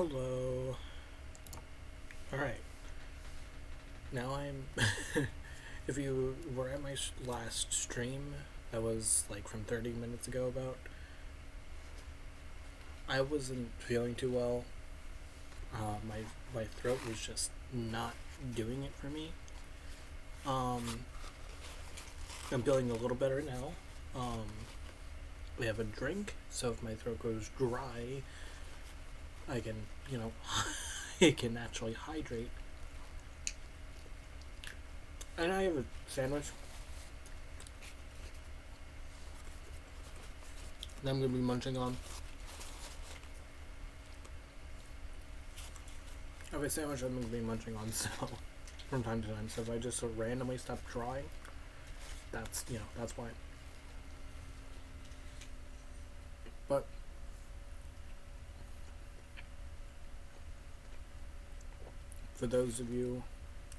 Hello. Alright. Now I'm. If you were at my last stream, that was like from 30 minutes ago about, I wasn't feeling too well. My throat was just not doing it for me. I'm feeling a little better now. We have a drink, so if my throat goes dry, I can, it can actually hydrate. And I have a sandwich that I'm going to be munching on. I have a sandwich I'm going to be munching on, so from time to time. So if I just sort of randomly stop drawing, that's why. But for those of you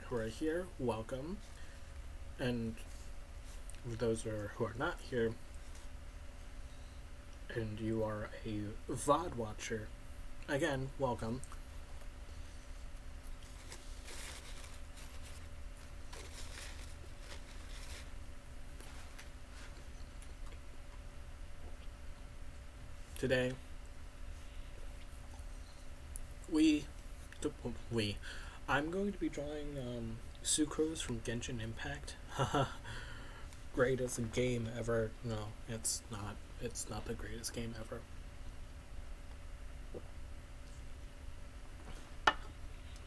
who are here, welcome. And for those who are not here, and you are a VOD watcher, again, welcome. Today, I'm going to be drawing Sucrose from Genshin Impact. Greatest game ever. No, it's not. It's not the greatest game ever.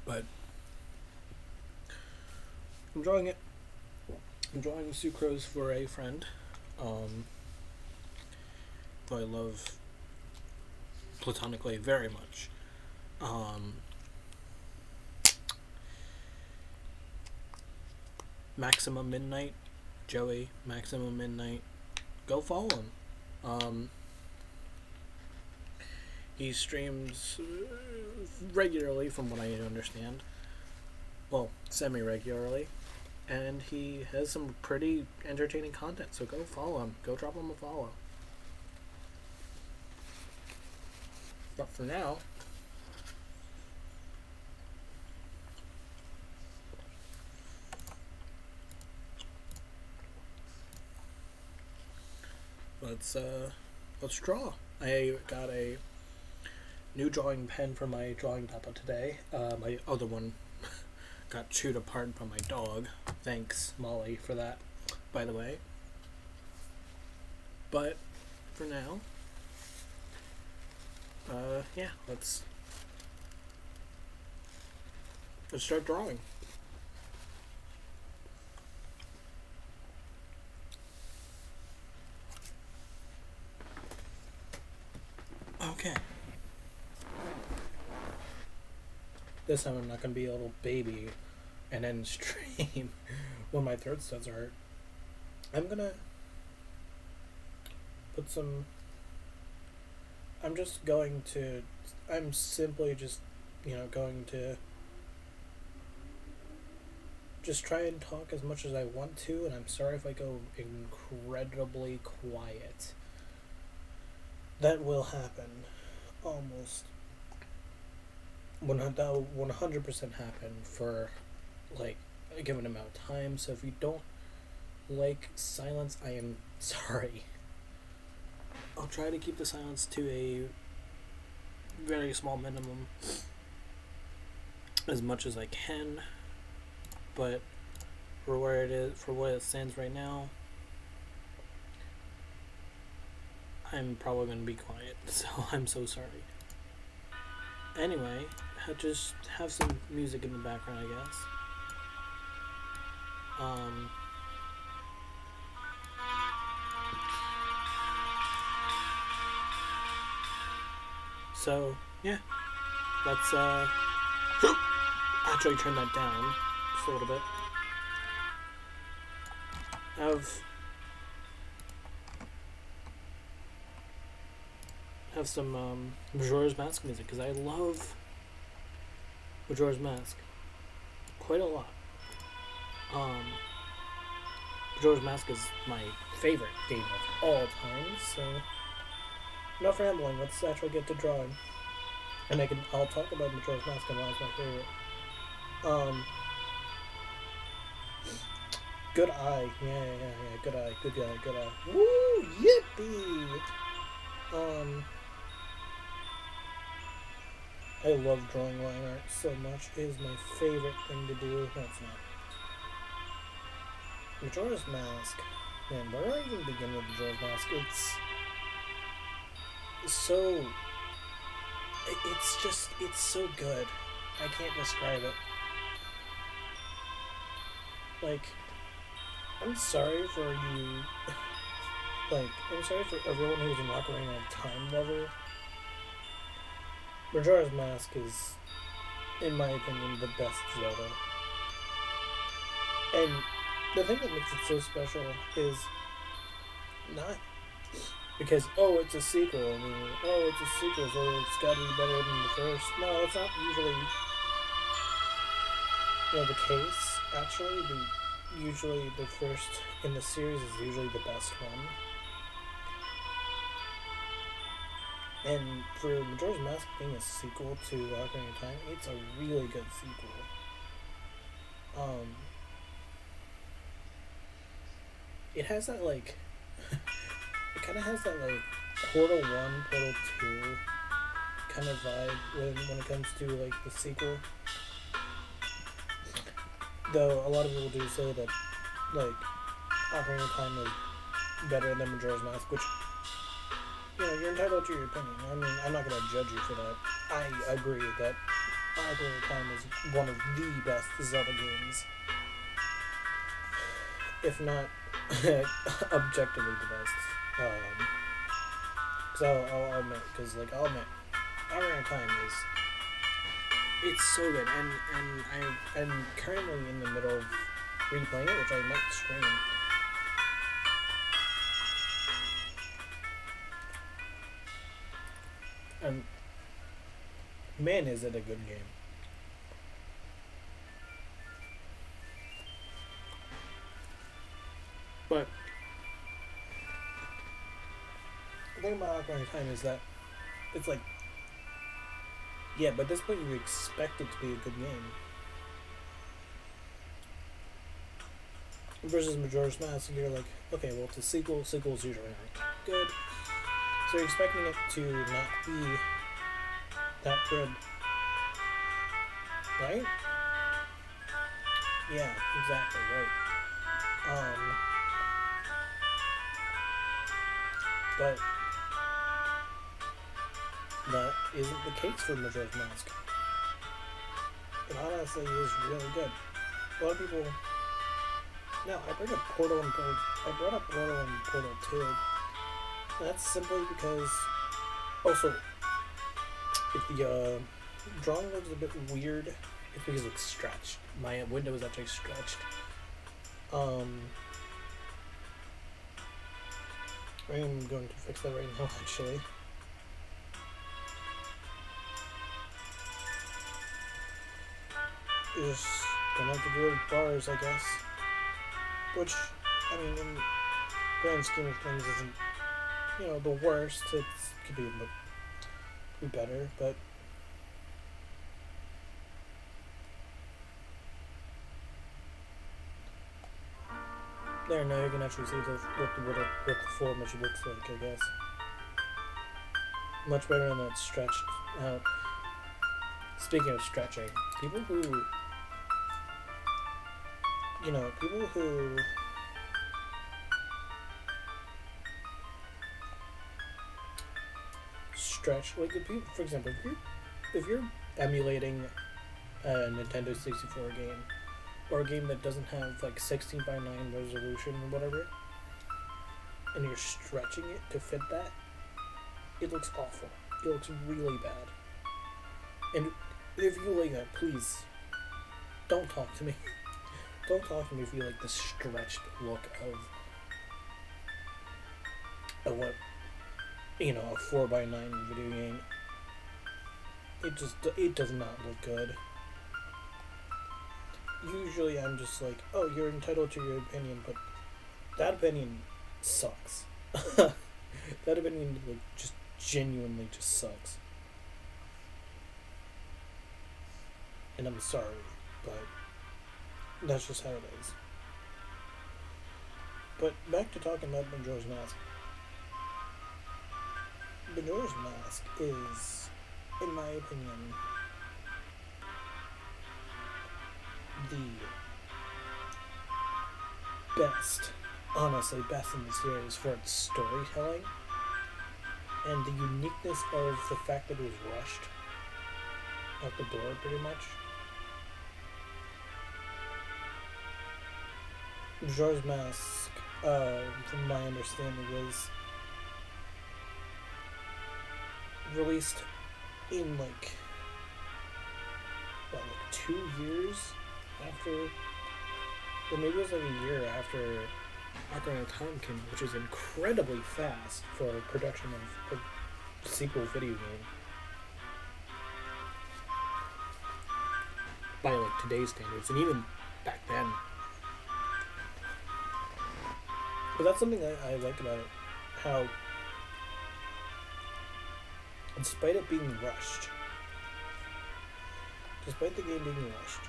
But I'm drawing it. I'm drawing Sucrose for a friend. Who I love platonically very much. Maximum Midnight, Joey, Maximum Midnight, go follow him. He streams regularly, from what I understand. Well, semi-regularly. And he has some pretty entertaining content, so go follow him. Go drop him a follow. But for now, let's draw. I got a new drawing pen for my drawing tablet today. My other one got chewed apart by my dog. Thanks, Molly, for that, by the way. But for now, yeah, let's start drawing. Okay. This time I'm not gonna be a little baby and then stream when my throat starts to hurt. I'm gonna put some. I'm simply just, going to just try and talk as much as I want to, and I'm sorry if I go incredibly quiet. That will happen. Almost 100% happen for, like, a given amount of time, so if you don't like silence, I am sorry. I'll try to keep the silence to a very small minimum as much as I can, but for what it stands right now, I'm probably going to be quiet, so I'm so sorry. Anyway, just have some music in the background, I guess. So, yeah, let's, actually turn that down just a little bit. Have some, Majora's Mask music, because I love Majora's Mask quite a lot. Majora's Mask is my favorite game of all time, so enough rambling, let's actually get to drawing. and I'll talk about Majora's Mask and why it's my favorite. Um, Good eye, yeah, good eye, good eye. Woo, yippee! Um, I love drawing line art so much. It is my favorite thing to do. No, it's not. Majora's Mask. Man, where do I even begin with Majora's Mask? It's so. It's so good. I can't describe it. Like, I'm sorry for you. Like, I'm sorry for everyone who's an Ocarina of Time lover. Majora's Mask is, in my opinion, the best Zelda. And the thing that makes it so special is not because, oh, it's a sequel. I mean, oh, it's a sequel, so it's got to be better than the first. No, that's not usually, the case. Actually, usually the first in the series is usually the best one. And for Majora's Mask being a sequel to Ocarina of Time, it's a really good sequel. It has that like, it kind of has that like Portal 1, Portal 2 kind of vibe when it comes to like the sequel. Though a lot of people do say that like Ocarina of Time is better than Majora's Mask, which you're entitled to your opinion. I mean, I'm not gonna judge you for that. I agree that Ocarina of Time is one of the best Zelda games, if not objectively the best. Because I'll admit, Ocarina of Time is it's so good, and I'm currently in the middle of replaying it, which I might stream. And man, is it a good game. But the thing about Ocarina of Time is that it's like, yeah, but at this point you expect it to be a good game. Versus Majora's Mask, you're like, okay, well, it's a sequel. Sequels usually aren't good. So you're expecting it to not be that good. Right? Yeah, exactly, right. But that isn't the case for Majora's Mask. It honestly is really good. A lot of people. Now, I brought up Portal and Portal 2. And that's simply because. Also, if the drawing looks a bit weird, it's because it's stretched. My window is actually stretched. I'm going to fix that right now, actually. Just gonna have to do it with bars, I guess. Which, I mean, in the grand scheme of things, isn't, the worst. It could be better, but there, now you can actually see what the full image looks like, I guess. Much better than that stretched out. Speaking of stretching, people who stretch, like, if people, for example, if you're emulating a Nintendo 64 game, or a game that doesn't have like 16:9 resolution or whatever, and you're stretching it to fit that, it looks awful. It looks really bad. And if you like that, please don't talk to me. Don't talk to me if you like the stretched look of what a 4:9 video game. It does not look good. Usually I'm just like, oh, you're entitled to your opinion, but that opinion sucks. That opinion, like, just genuinely just sucks. And I'm sorry, but that's just how it is. But back to talking about Majora's Mask. Majora's Mask is, in my opinion, the best, honestly, best in the series for its storytelling and the uniqueness of the fact that it was rushed out the door, pretty much. Majora's Mask, from my understanding, was released in like 2 years after, or maybe it was like a year after Ocarina of Time came, which is incredibly fast for production of a sequel video game by like today's standards, and even back then. But that's something I like about it, how despite it being rushed, despite the game being rushed,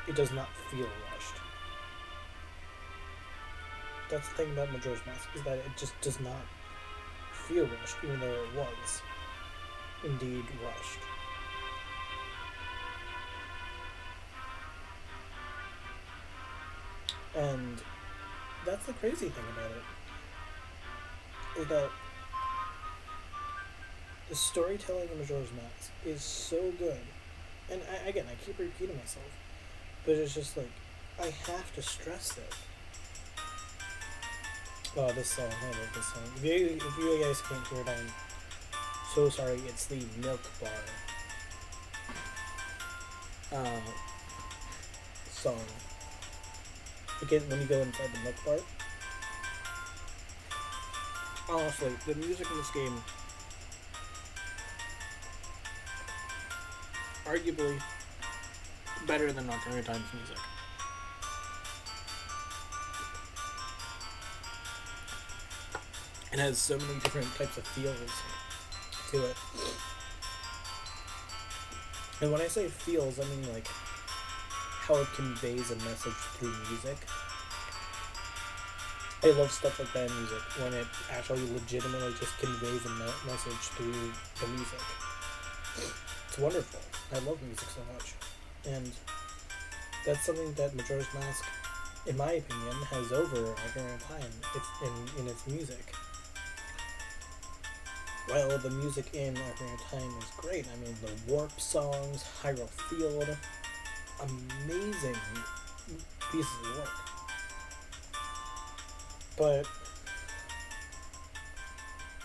it does not feel rushed. That's the thing about Majora's Mask, is that it just does not feel rushed, even though it was indeed rushed. And that's the crazy thing about it, is that the storytelling in Majora's Mask is so good. And I keep repeating myself, but it's just like, I have to stress it. Oh, this song, I love this song. If you guys can't hear it, I'm so sorry. It's the Milk Bar song. Because when you go inside the Milk Bar, honestly, the music in this game, arguably better than Ocarina of Time's music. It has so many different types of feels to it. And when I say feels, I mean like how it conveys a message through music. I love stuff like that in music, when it actually legitimately just conveys a message through the music. It's wonderful. I love music so much. And that's something that Majora's Mask, in my opinion, has over Ocarina of Time. It's in its music. While the music in Ocarina of Time is great, I mean, the Warp songs, Hyrule Field, amazing pieces of work. But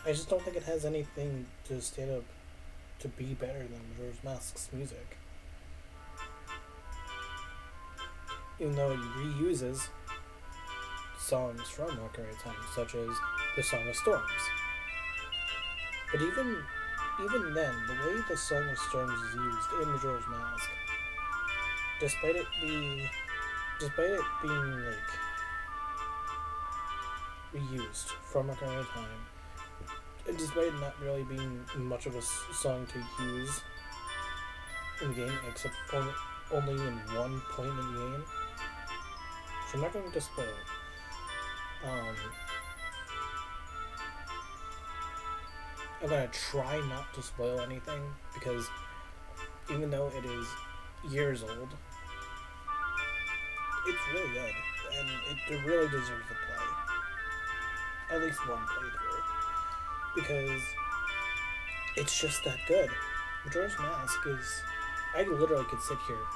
I just don't think it has anything to stand up to be better than Majora's Mask's music. Even though it reuses songs from Ocarina of Time, such as the Song of Storms. But even then, the way the Song of Storms is used in Majora's Mask, despite it being like reused from Ocarina of Time, and despite it not really being much of a song to use in the game, except only in one point in the game, so I'm not going to spoil it. I'm gonna try not to spoil anything, because even though it is years old, it's really good, and it really deserves a play. At least one playthrough. Because it's just that good. Majora's Mask is... I literally could sit here,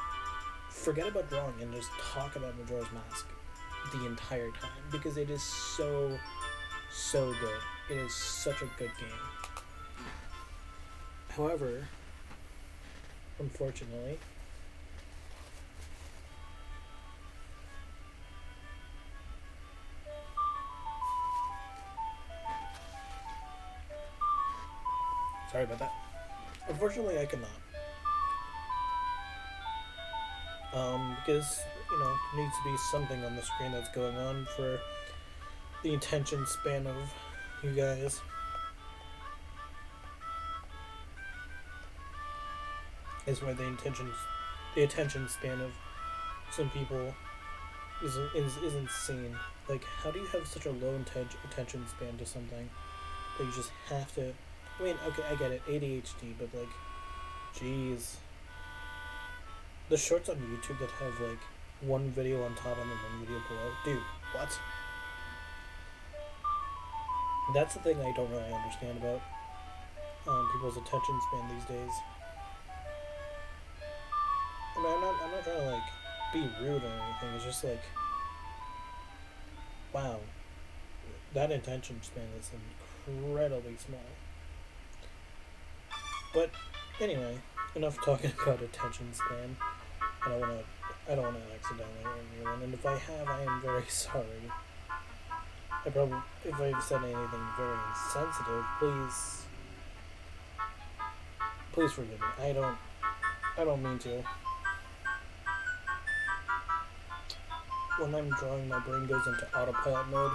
forget about drawing, and just talk about Majora's Mask the entire time, because it is so good. It is such a good game. However, unfortunately, sorry about that. Unfortunately, I cannot. Because, there needs to be something on the screen that's going on for the attention span of you guys. Is where the the attention span of some people is insane. Like, how do you have such a low attention span to something that you just have to? I mean, okay, I get it, ADHD, but like, jeez, the shorts on YouTube that have like one video on top and then one video below, dude, what? That's the thing I don't really understand about people's attention span these days. I mean, I'm not trying to like be rude or anything. It's just like, wow, that attention span is incredibly small. But anyway, enough talking about attention span. I don't wanna accidentally hurt anyone, and if I have, I am very sorry. If I've said anything very insensitive, please forgive me. I don't mean to. When I'm drawing, my brain goes into autopilot mode,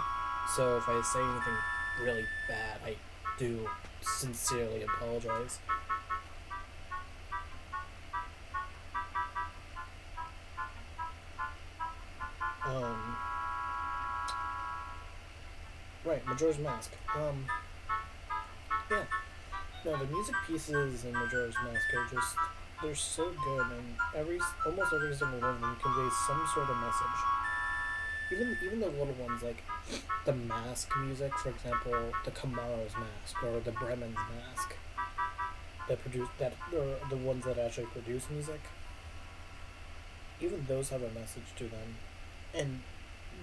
so if I say anything really bad, I do sincerely apologize. Right, Majora's Mask. Yeah. No, the music pieces in Majora's Mask are just, they're so good, and almost every single one of them conveys some sort of message. Even the little ones, like the mask music, for example, the Kamaro's mask or the Bremen's mask, or the ones that actually produce music. Even those have a message to them, and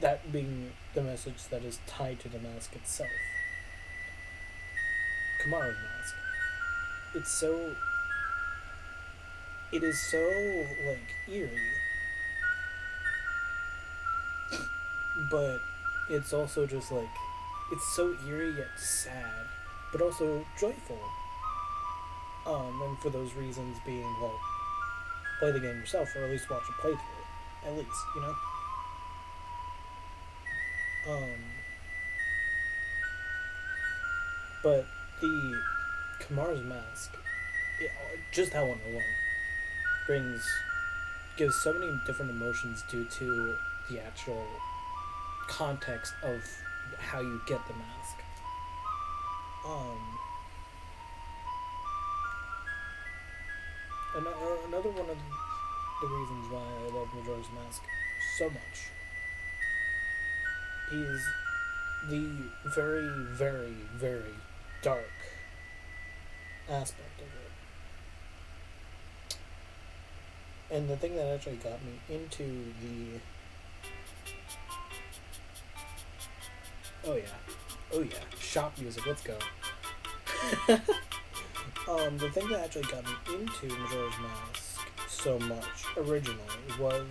that being the message that is tied to the mask itself. Kamaro's mask. It is so like eerie, but it's also just like, it's so eerie yet sad, but also joyful. And for those reasons being, well, play the game yourself, or at least watch a playthrough, at least, you know? But the Kamaro's mask, just that one alone, gives so many different emotions due to the actual context of how you get the mask. Another one of the reasons why I love Majora's Mask so much is the very, very, very dark aspect of it. And the thing that actually got me into oh yeah, shop music, let's go. The thing that actually got me into Majora's Mask so much originally was,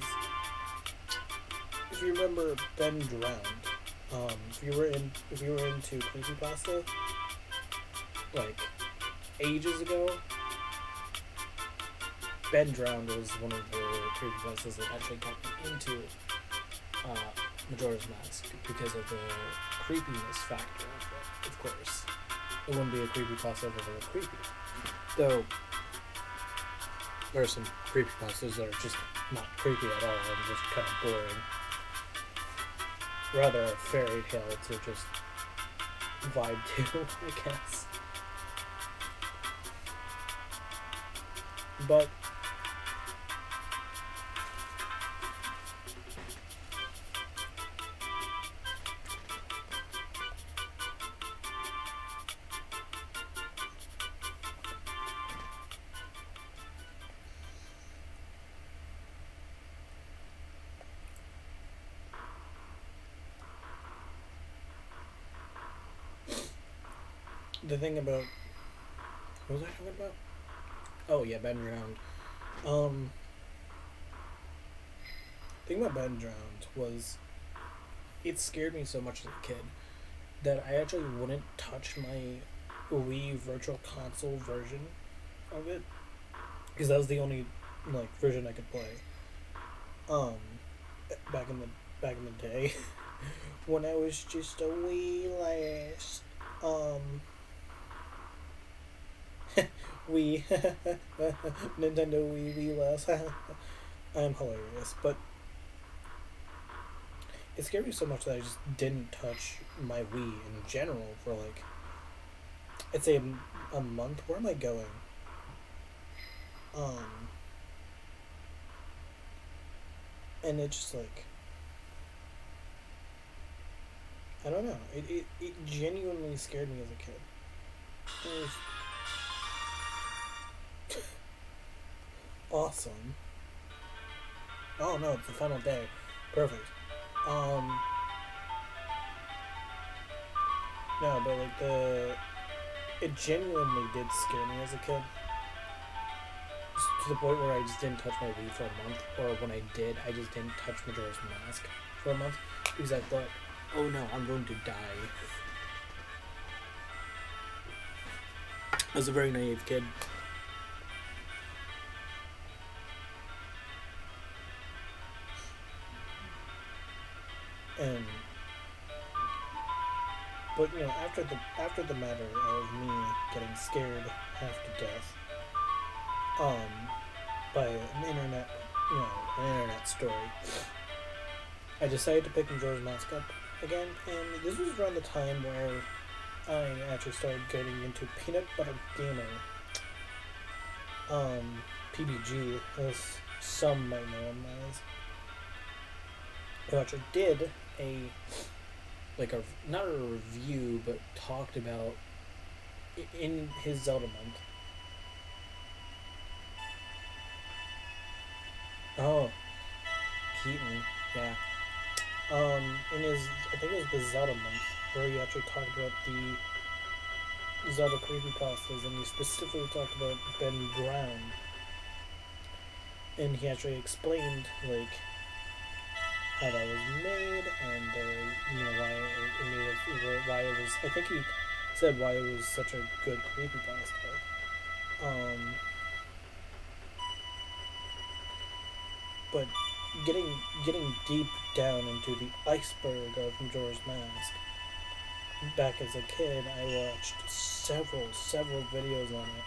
if you remember Ben Drowned, if you were into creepypasta like ages ago, Ben Drowned was one of the creepypastas that actually got me into Majora's Mask because of the creepiness factor of it, of course. It wouldn't be a creepypasta if it were creepy. Though, there are some creepypastas that are just not creepy at all and just kind of boring. Rather a fairy tale to just vibe to, I guess. But the thing about, what was I talking about? Oh yeah, Ben Drowned. The thing about Ben Drowned was, it scared me so much as a kid that I actually wouldn't touch my Wii Virtual Console version of it, because that was the only like version I could play. Back in the day, when I was just a wee lass. Wii Nintendo Wii less. I am hilarious, but it scared me so much that I just didn't touch my Wii in general for like, I'd say a month. Where am I going? Um, and it just like, I don't know. It genuinely scared me as a kid. It was awesome. Oh no, it's the final day. Perfect. Um, no, but like it genuinely did scare me as a kid. Just to the point where I just didn't touch my Wii for a month, or when I did, I just didn't touch Majora's Mask for a month because I thought, oh no, I'm going to die. I was a very naive kid. And but you know, after the matter of me getting scared half to death, by an internet, an internet story, I decided to pick Majora's Mask up again, and this was around the time where I actually started getting into Peanut Butter Gamer, PBG, as some might know him as. Who actually did not a review, but talked about in his Zelda month. Oh, Keaton, yeah. In his, I think it was the Zelda month, where he actually talked about the Zelda creepypastas, and he specifically talked about Ben Brown. And he actually explained, like, how that was made, and, why it was, I think he said why it was such a good creepypasta. But getting deep down into the iceberg of Majora's Mask, back as a kid, I watched several videos on it.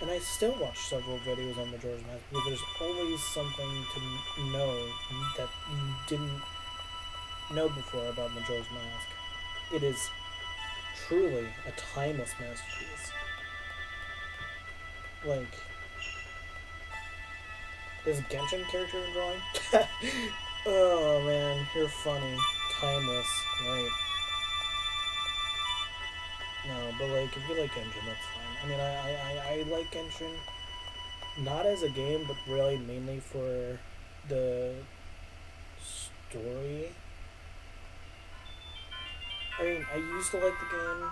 And I still watch several videos on Majora's Mask because there's always something to know that you didn't know before about Majora's Mask. It is truly a timeless masterpiece. Like, this Genshin character I'm drawing? Oh man, you're funny. Timeless, right. No, but like, if you like Genshin, that's fine. I mean, I like Genshin, not as a game, but really mainly for the story. I mean, I used to like the game,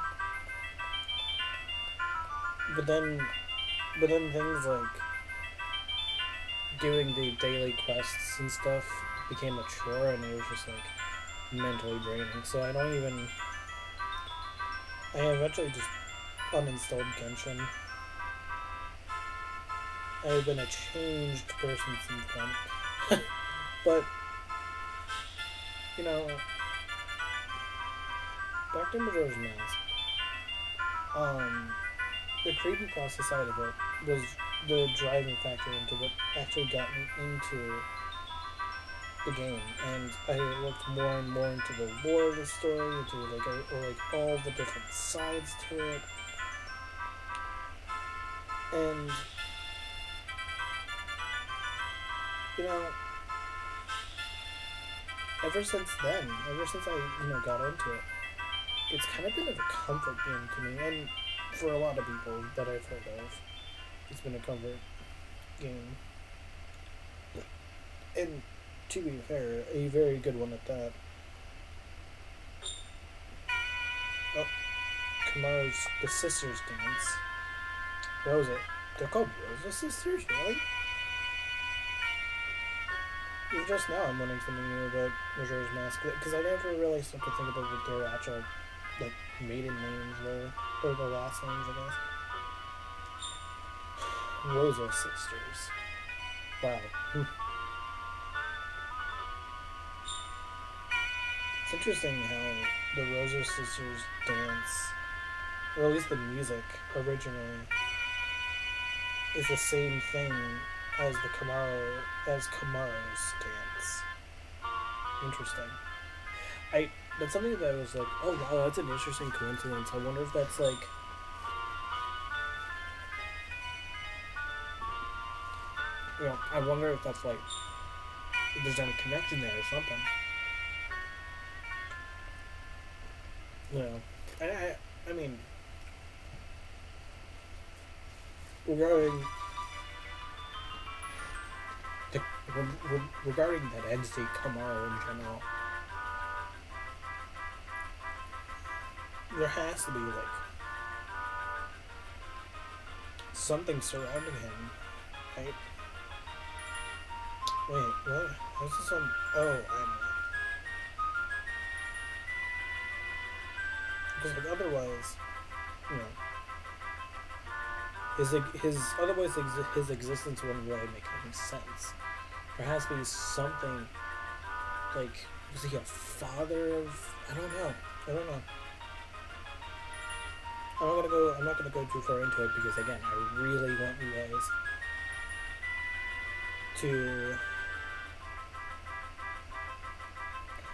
but then things like doing the daily quests and stuff became a chore, and it was just like mentally draining. So I eventually just uninstalled Genshin. I've been a changed person since then. But, you know, back to Majora's Mask. The creepypasta side of it was the driving factor into what actually got me into the game, and I looked more and more into the lore of the story, into like all the different sides to it, and you know, ever since then, ever since I got into it, it's kind of been a comfort game to me, and for a lot of people that I've heard of, it's been a comfort game, and to be fair, a very good one at that. Oh, Kamaro's The Sisters Dance. Rosa. They're called Rosa Sisters, really? Even just now I'm learning something new about Majora's Mask, because I never really started to think about what their actual, like, maiden names were, or their last names, I guess. Rosa Sisters. Wow. It's interesting how the Rosa Sisters dance, or at least the music originally, is the same thing as Kamaro's stance. Interesting. That's something that was like, oh wow, that's an interesting coincidence. I wonder if that's like, I wonder if that's like, if there's any connection there or something. You know, I mean, regarding the, regarding that entity, Kamaro in general, there has to be like something surrounding him, right? Wait, what? How's this on? Oh, I know. Because like otherwise, you know, his existence wouldn't really make any sense. There has to be something like, was he a father of? I don't know. I'm not gonna go too far into it because again, I really want you guys to.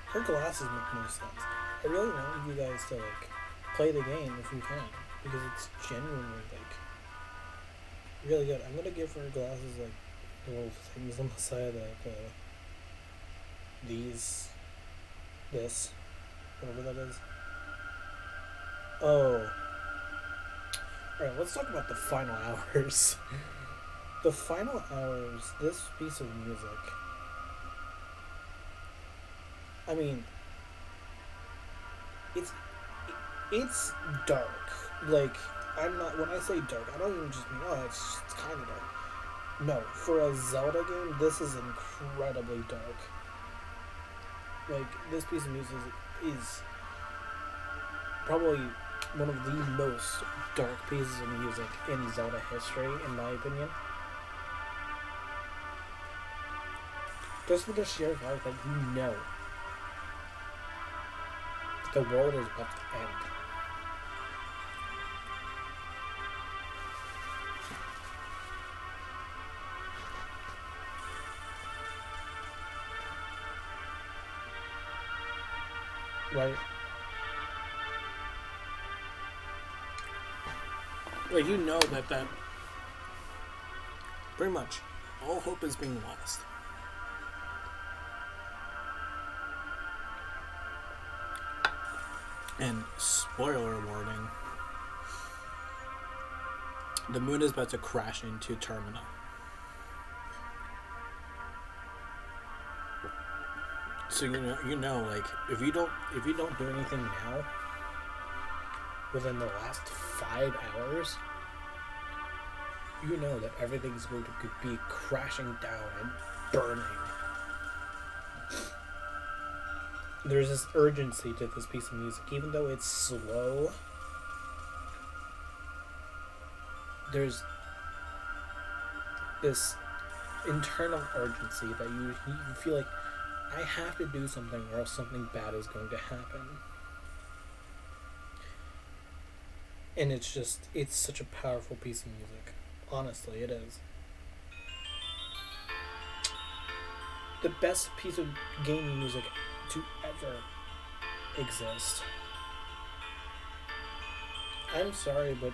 Her glasses make no sense. I really want you guys to like play the game if you can because it's genuinely like really good. I'm gonna give her glasses like little things on the side of this, whatever that is. Oh. Alright, let's talk about the final hours. The final hours, this piece of music. I mean, it's dark. Like, I'm not, when I say dark, I don't even just mean, oh, it's kind of dark. No, for a Zelda game, this is incredibly dark. Like, this piece of music is probably one of the most dark pieces of music in Zelda history, in my opinion. Just for the sheer fact that you know the world is about to end. Right? Like, you know that pretty much all hope is being lost. And spoiler warning, the moon is about to crash into Termina. So you know, like if you don't do anything now, within the last 5 hours, you know that everything's going to be crashing down and burning. There's this urgency to this piece of music, even though it's slow. There's this internal urgency that you feel like, I have to do something or else something bad is going to happen. And it's such a powerful piece of music. Honestly, it is. The best piece of gaming music to ever exist. I'm sorry, but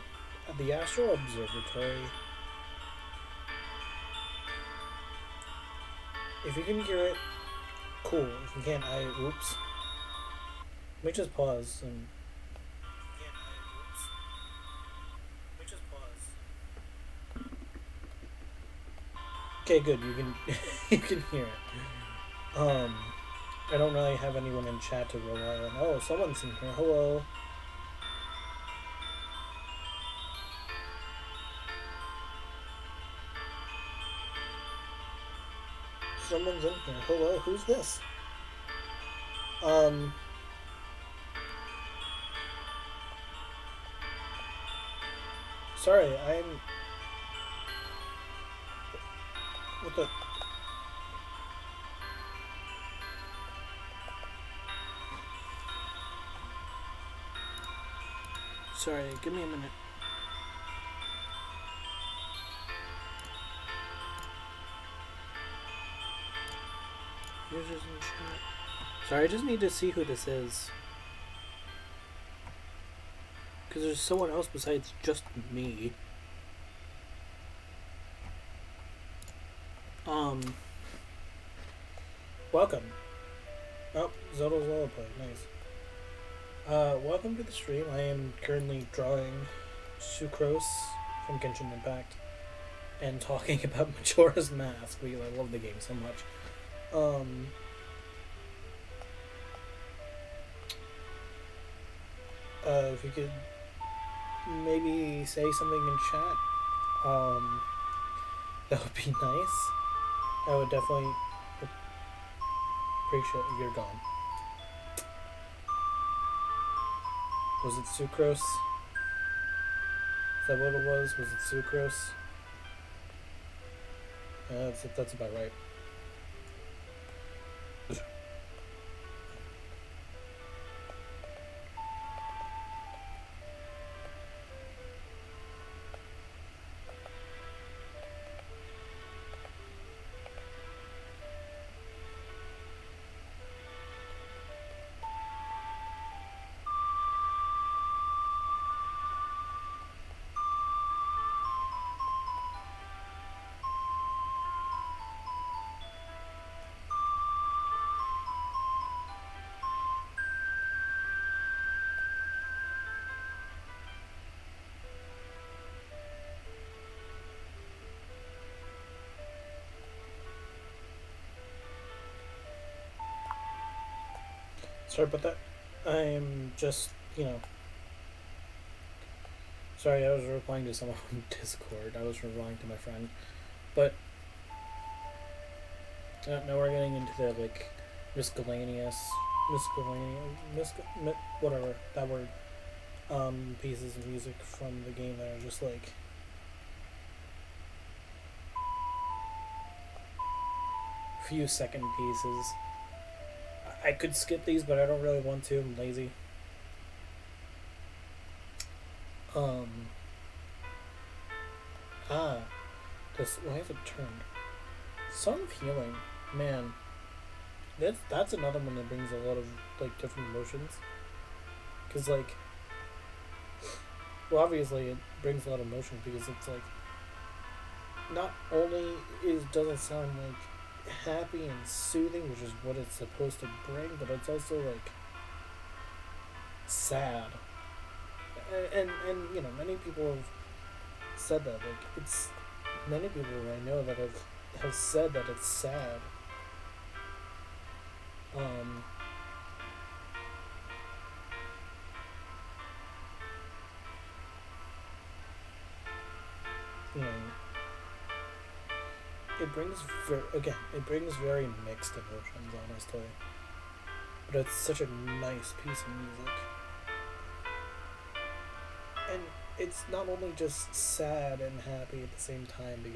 the Astral Observatory, if you can hear it, cool. If you can't, oops. Let me just pause and. Okay, good. You can you can hear it. I don't really have anyone in chat to rely on. Oh, someone's in here. Hello. Someone's in here. Hello. Who's this? Sorry, I'm. What the? Sorry, give me a minute. Users in chat. Sorry, I just need to see who this is. Because there's someone else besides just me. Welcome. Oh, Zelda play. Nice. Welcome to the stream. I am currently drawing Sucrose from Genshin Impact and talking about Majora's Mask because I love the game so much. If you could maybe say something in chat, that would be nice. I would definitely appreciate it. You're gone. Was it Sucrose? Is that what it was? Was it Sucrose? That's about right. Sorry about that. I'm just, sorry, I was replying to someone on Discord. I was replying to my friend. But, now we're getting into the, whatever, that word, pieces of music from the game that are just, few second pieces. I could skip these, but I don't really want to. I'm lazy. Why is it turned? Song of Healing, man. That's another one that brings a lot of different emotions. Cause obviously it brings a lot of emotion because it's not only doesn't sound happy and soothing, which is what it's supposed to bring, but it's also sad. And many people have said that. It's many people I know that have said that it's sad. It brings very mixed emotions, honestly. But it's such a nice piece of music. And it's not only just sad and happy at the same time it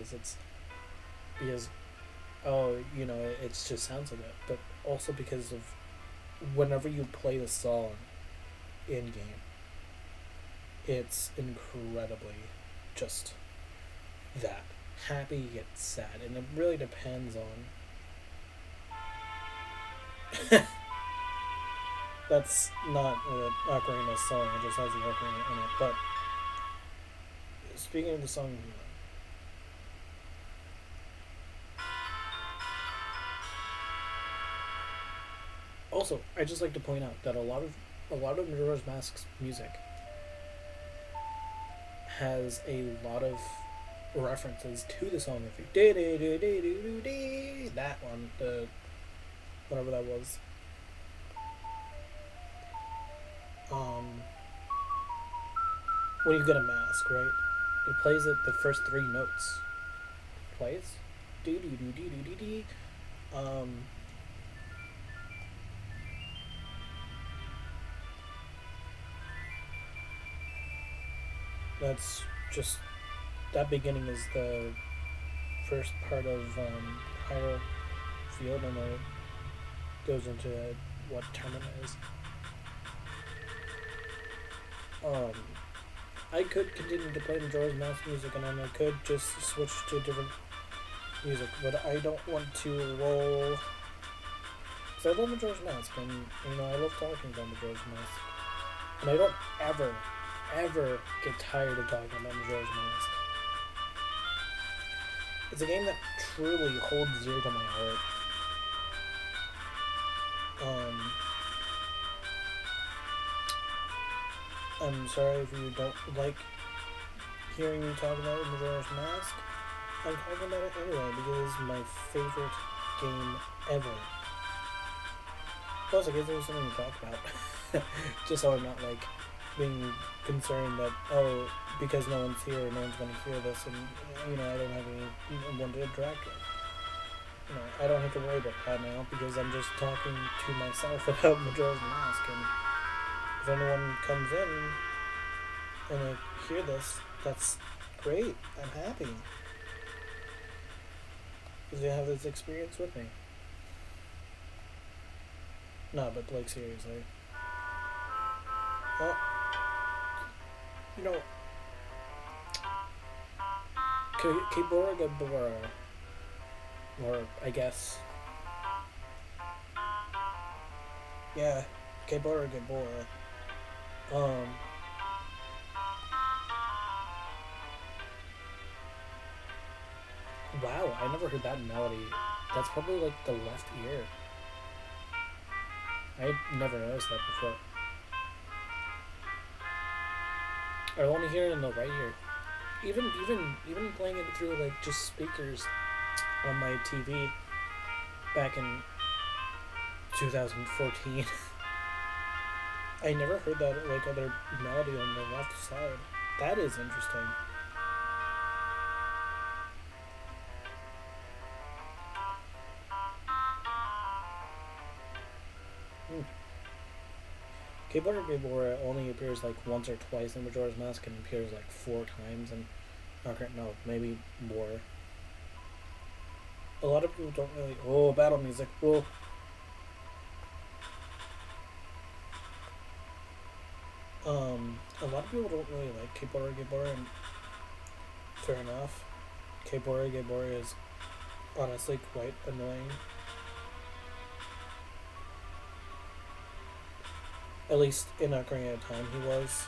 just sounds like it, but also because of whenever you play the song in game, it's incredibly just that. Happy yet sad, and it really depends on that's not an Ocarina song, it just has the Ocarina in it. But speaking of the song, also I just like to point out that a lot of Majora's Mask's music has a lot of references to the song of that one, the whatever that was. When you get a mask, right? It plays it the first three notes. Plays. That's just that beginning is the first part of Hyrule Field, and then it goes into what tournament is. I could continue to play Majora's Mask music, and then I could just switch to different music, but I don't want to roll Because I love Majora's Mask, and I love talking about Majora's Mask, and I don't ever get tired of talking about Majora's Mask. It's a game that truly holds dear to my heart. I'm sorry if you don't like hearing me talk about Majora's Mask. I'm talking about it anyway because it's my favorite game ever. Plus, it gives me something to talk about. Just so I'm not like being concerned that because no one's here, no one's going to hear this, and I don't have anyone to interact with. I don't have to worry about that now because I'm just talking to myself about Majora's Mask, and if anyone comes in and I hear this, that's great. I'm happy because they have this experience with me. No, but like seriously. Well, Kibora Gabora, or I guess, yeah, Kibora Gabora. Wow, I never heard that melody. That's probably like the left ear. I never noticed that before. I only hear it in the right ear. Even playing it through like just speakers on my TV back in 2014. I never heard that like other melody on the left side. That is interesting. Keyboard Gabora only appears like once or twice in Majora's Mask and appears like 4 times in no, maybe more. A lot of people don't really battle music. A lot of people don't really like Keyboard Gabora, and fair enough. Keyboard Gabora is honestly quite annoying. At least in Ocarina of Time he was.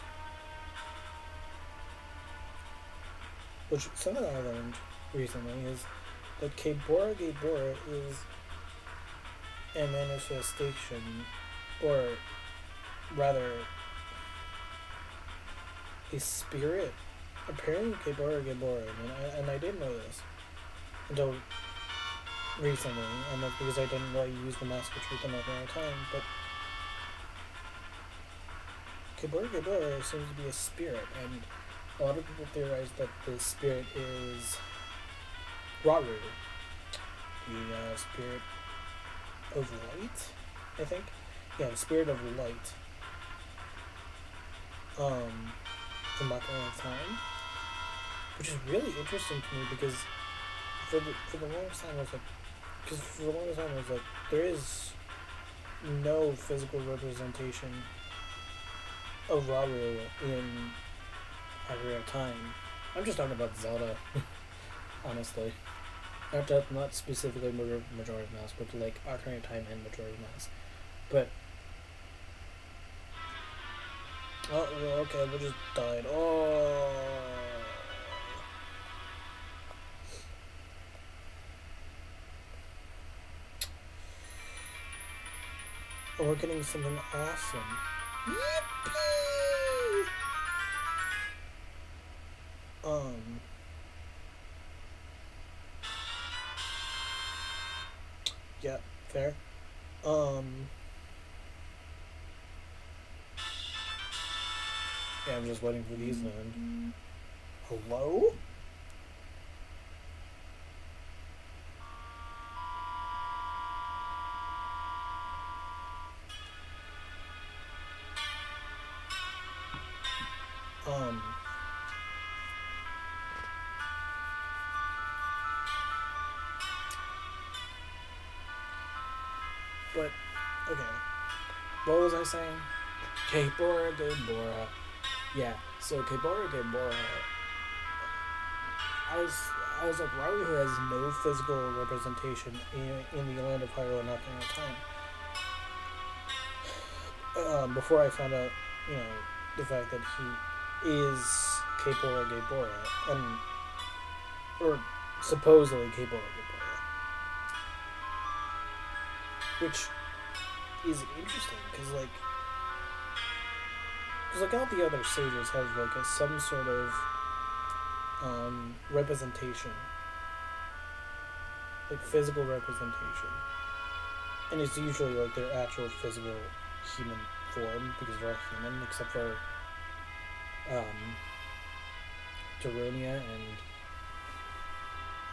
Which, something I learned recently is that Kebora Gabora is a manifestation, or rather, a spirit. Apparently Kebora Gabora, and I didn't know this until recently, and that's because I didn't really use the Mask of Truth in Ocarina of Time, but Kebora Gabora seems to be a spirit, and a lot of people theorize that the spirit is Rauru, the spirit of light, I think. Yeah, the spirit of light. From Ocarina of Time, which is really interesting to me because for the longest time I was like, there is no physical representation of Rauru in Ocarina of Time. I'm just talking about Zelda, honestly. Not specifically Majora's Mask, but like Ocarina of Time and Majora's Mask. But okay, we just died. We're getting something awesome. Yippee! Yeah, fair. Yeah, I'm just waiting for these to end. Hello? But, okay. What was I saying? Kebora Gabora. Yeah, so Kebora Gabora. I was like, Rauru has no physical representation in the land of Hyrule and Ocarina of Time. before I found out, you know, the fact that he is capable of Gabora, and or supposedly capable of Gabora, which is interesting because like all the other sages have like some sort of representation, like physical representation, and it's usually like their actual physical human form because they're all human except for um, Daronia and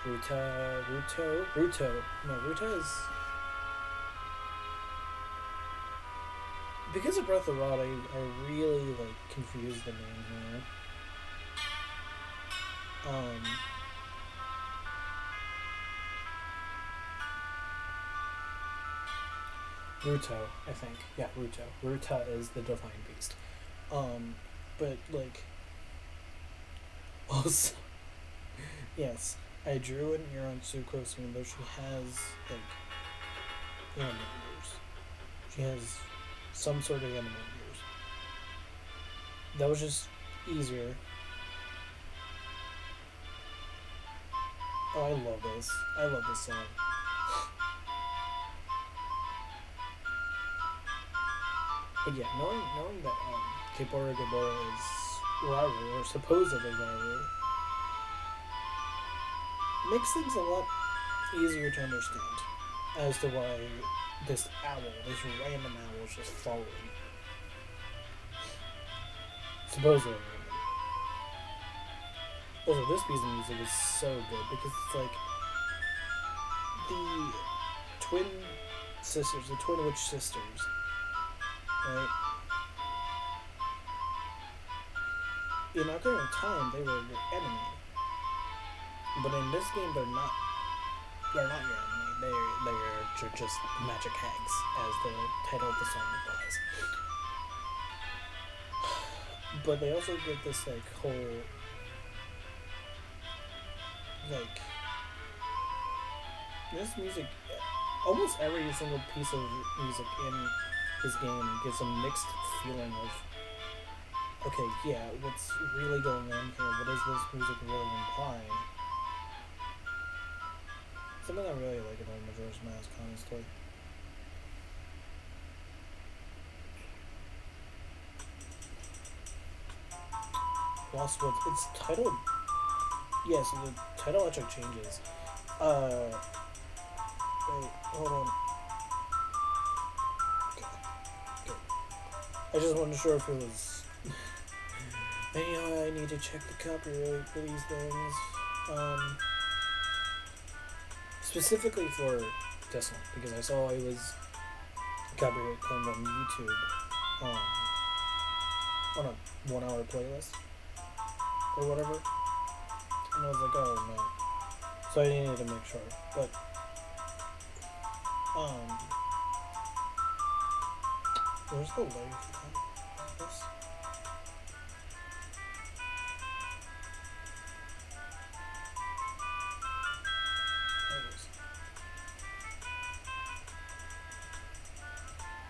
Ruto. No, Ruta is because of Breath of Rod. I really like confused the name here. Um, Ruto, I think. Yeah, Ruto. Ruta is the divine beast. Um, but like also, yes, I drew an ear on Sucrose even though she has like animal ears. She has some sort of animal ears. That was just easier. Oh, I love this. I love this song. But yeah, knowing that Gabora is Rauru, or supposedly Rauru, makes things a lot easier to understand as to why this owl, this random owl, is just following. Supposedly random. Also, this piece of music is so good because it's like the twin sisters, the twin witch sisters, right? In Ocarina of Time, they were your enemy, but in this game, they're not. They're not your enemy. They're just magic hags, as the title of the song implies. But they also get this like whole like this music. Almost every single piece of music in this game gives a mixed feeling of okay, yeah, what's really going on here? What is this music really implying? Something I really like about Majora's Mask, honestly. Lost Woods. It's titled. Yeah, so the title actually changes. Wait, hold on. Okay. I just wasn't sure if it was. I need to check the copyright for these things. Specifically for this one, because I saw it was copyright claimed on YouTube on a 1 hour playlist or whatever. And I was like, oh no. So I needed to make sure. But where's the link for this?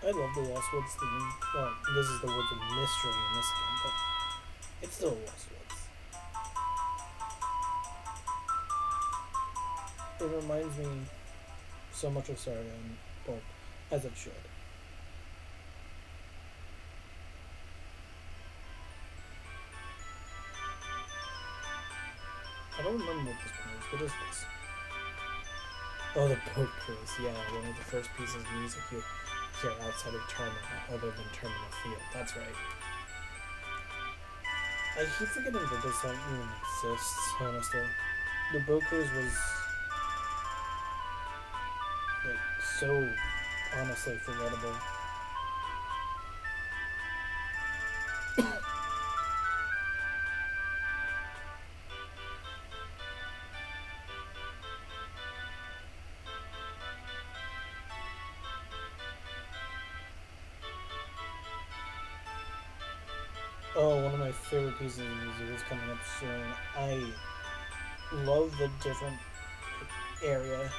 I love the Lost Woods theme. Well, this is the Woods of Mystery in this game, but it's still Lost Woods. It reminds me so much of Saga, and well, as it should. I don't remember what this one is. What is this? Oh, the boat cruise. Yeah, one of the first pieces of music you hear outside of Terminal, other than Terminal Field. That's right. I keep forgetting that this song even exists, honestly. The boat cruise was like so honestly forgettable. Oh, one of my favorite pieces of music is coming up soon. I love the different area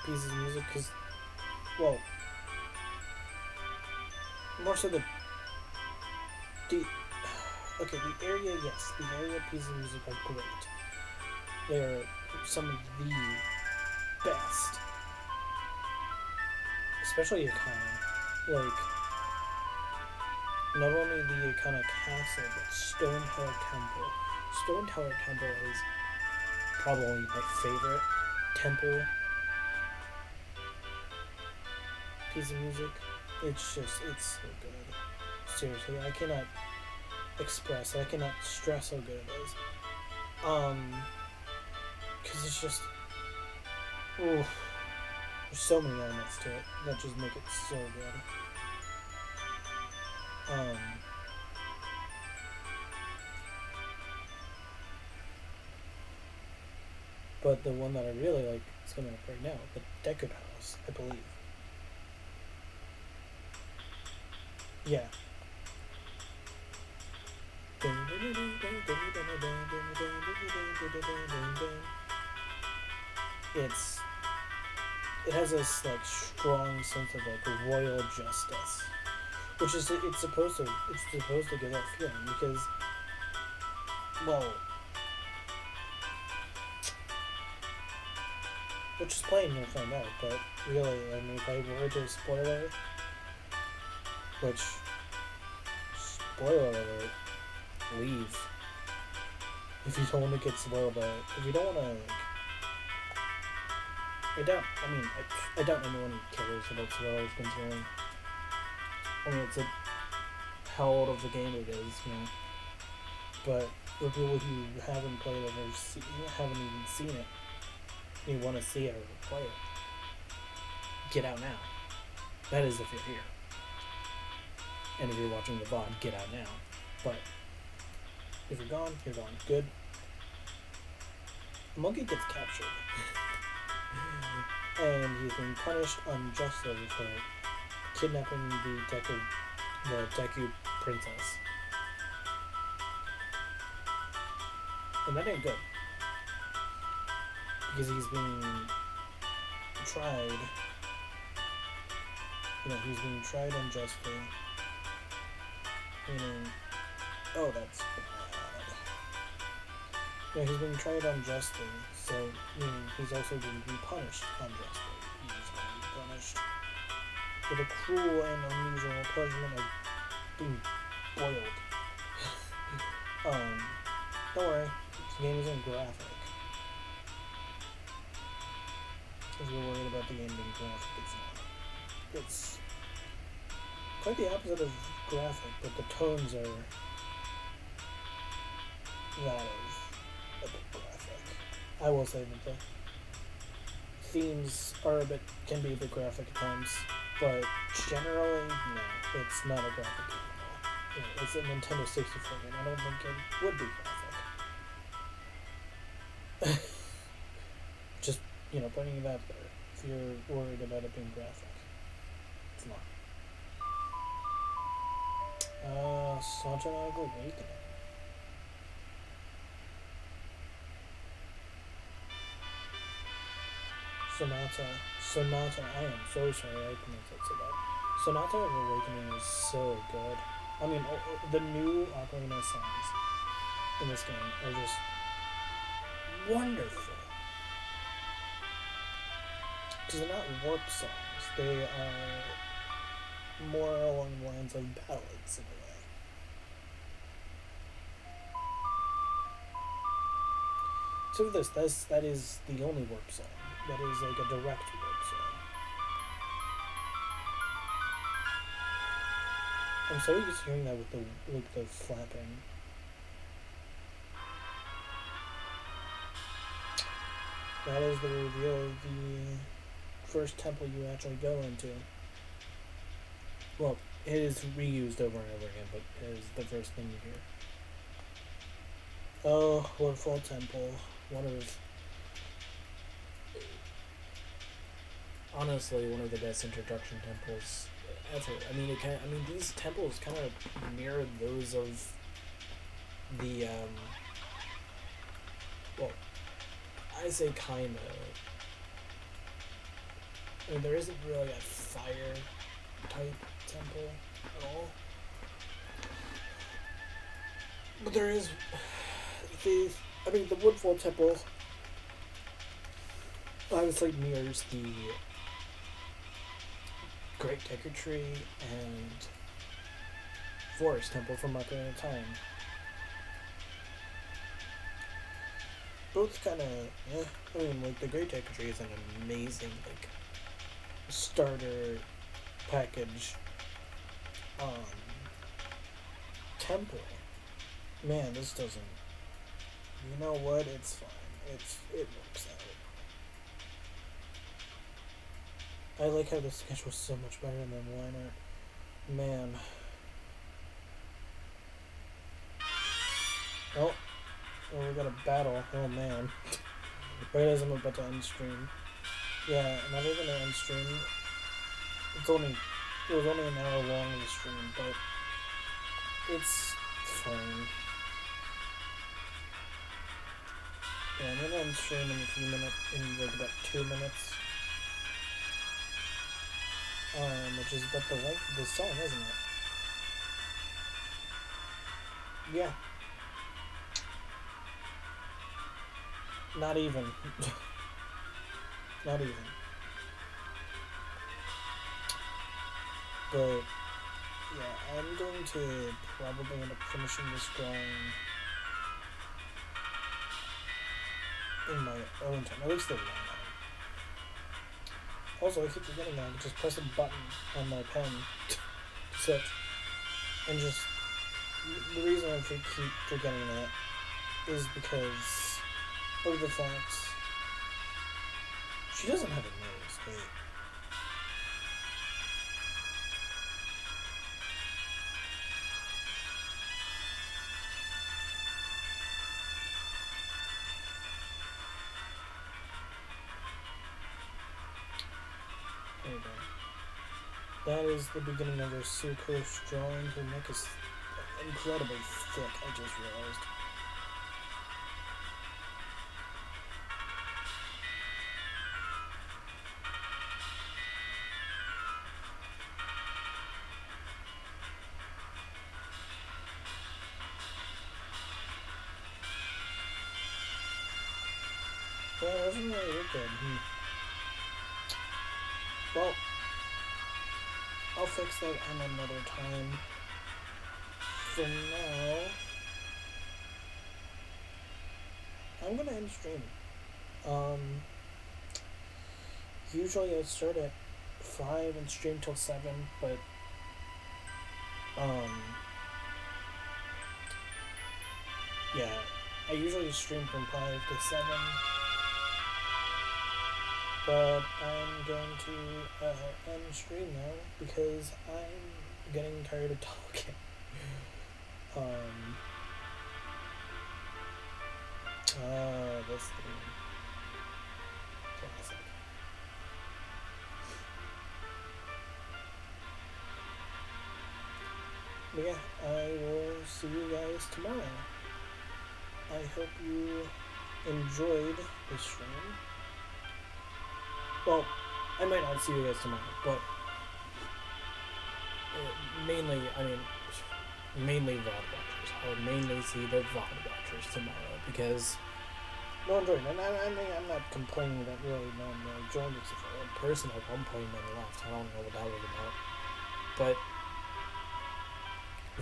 pieces of music because, well, more so the okay, the area, yes, the area pieces of music are great. They are some of the best, especially Ocarina. Like, not only the Ikana Castle, but Stone Tower Temple. Stone Tower Temple is probably my favorite temple piece of music. It's so good. Seriously, I cannot express, I cannot stress how good it is. Because it's just, ooh, there's so many elements to it that just make it so good. But the one that I really like is coming up right now, the Deckard House, I believe. Yeah. It has this like strong sense of like royal justice, which is it's supposed to give that feeling because, well, which is plain you'll find out, but really, I mean, if I were to spoiler, which spoiler alert, leave. If you don't want to get spoiled by it, if you don't want to, like, I doubt anyone cares about spoilers considering. I mean, it's how old of the game it is, you know. But for people who haven't played it or haven't even seen it, you want to see it or play it, get out now. That is if you're here. And if you're watching the VOD, get out now. But if you're gone, you're gone. Good. The monkey gets captured. And he's being punished unjustly for kidnapping the Deku princess. And that ain't good. Because he's being tried. You know, he's being tried unjustly. Meaning, oh, that's bad. Yeah, he's being tried unjustly, so meaning he's also going to be punished unjustly. He's going to be punished with a cruel and unusual punishment of being boiled. Don't worry, this game isn't graphic. If you're worried about the game being graphic, it's not. It's quite the opposite of graphic, but the tones are that of a bit graphic. I will say that the themes can be a bit graphic at times, but generally, no, it's not a graphic game at all. It's a Nintendo 64 game. I don't think it would be graphic. Just, putting it out there. If you're worried about it being graphic, it's not. Sunshine Awakening. Sonata, I am so sorry I pronounced that so bad. Sonata of Awakening is so good. I mean, the new Ocarina songs in this game are just wonderful. Because they're not warp songs, they are more along the lines of ballads in a way. So for this, that is the only warp song. That is like a direct warp song. I'm so used to hearing that with the flapping. That is the reveal of the first temple you actually go into. Well, it is reused over and over again, but it is the first thing you hear. Oh, Waterfall Temple. Honestly, one of the best introduction temples ever. I mean, these temples kind of mirror those of the, well, I say kind of. I mean, there isn't really a fire type temple at all. But there is the Woodfall Temple obviously mirrors the Great Deku Tree and Forest Temple from Ocarina of Time. Both kind of, I mean, like, the Great Deku Tree is an amazing, like, starter package temple. Man, this doesn't. You know what? It's fine. It works out. I like how the sketch was so much better than the line art. Man. Oh, we got a battle. Oh man. Right as I'm about to end stream. Yeah, I'm never gonna end stream. It was only an hour long in the stream, but it's fine. Yeah, I'm gonna end stream in a few minutes, in like about 2 minutes. Which is about the length of the song, isn't it? Yeah. Not even. Not even. But yeah, I'm going to probably end up finishing this drawing in my own time, at least the one time. Also, I keep forgetting that I can just press a button on my pen to sit, and just the reason I keep forgetting that is because of the fact she doesn't have a nose. Wait. There we go. That is the beginning of her Sucrose drawing. Her neck is incredibly thick, I just realized. Yeah, it doesn't really look good. Well, I'll fix that on another time. For now, I'm gonna end stream. Usually I start at 5 and stream till 7, but yeah, I usually stream from 5 to 7, but I'm going to end stream now because I'm getting tired of talking. That's the classic. But yeah, I will see you guys tomorrow. I hope you enjoyed the stream. Well, I might not see you guys tomorrow, but mainly VOD watchers. I would mainly see the VOD watchers tomorrow because no one joined. And I'm not complaining that really no one really joined except for one person at one point and then left. I don't know what that was about. But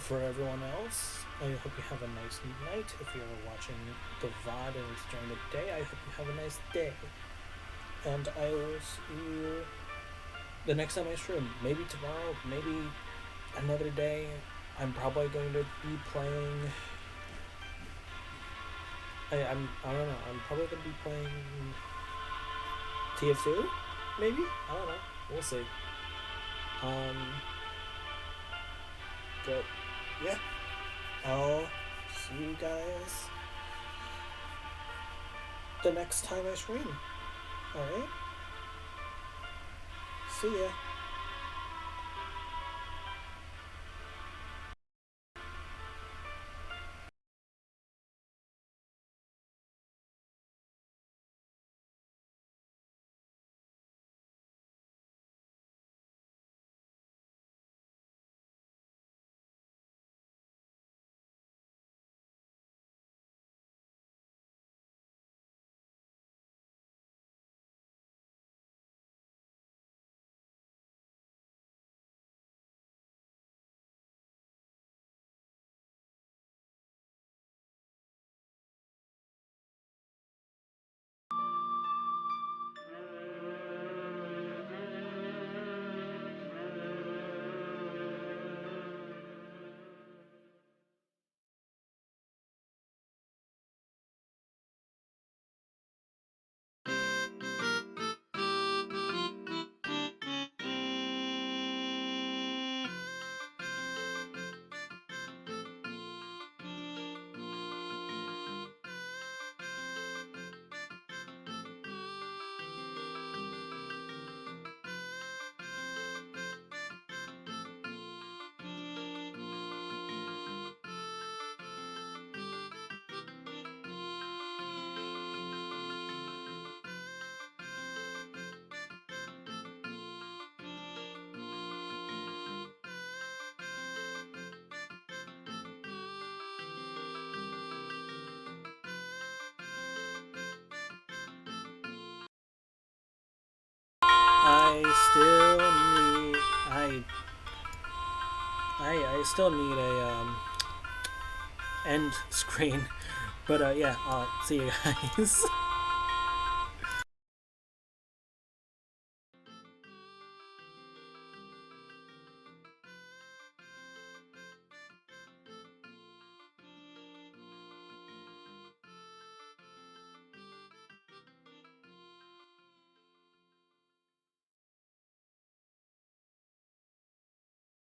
for everyone else, I hope you have a nice night. If you're watching the VOD and it's during the day, I hope you have a nice day. And I will see you the next time I stream. Maybe tomorrow, maybe another day. I'm probably going to be playing. I don't know. I'm probably going to be playing TF2, maybe. I don't know. We'll see. But yeah, I'll see you guys the next time I stream. All right. See ya. I still need a end screen, but yeah. See you guys.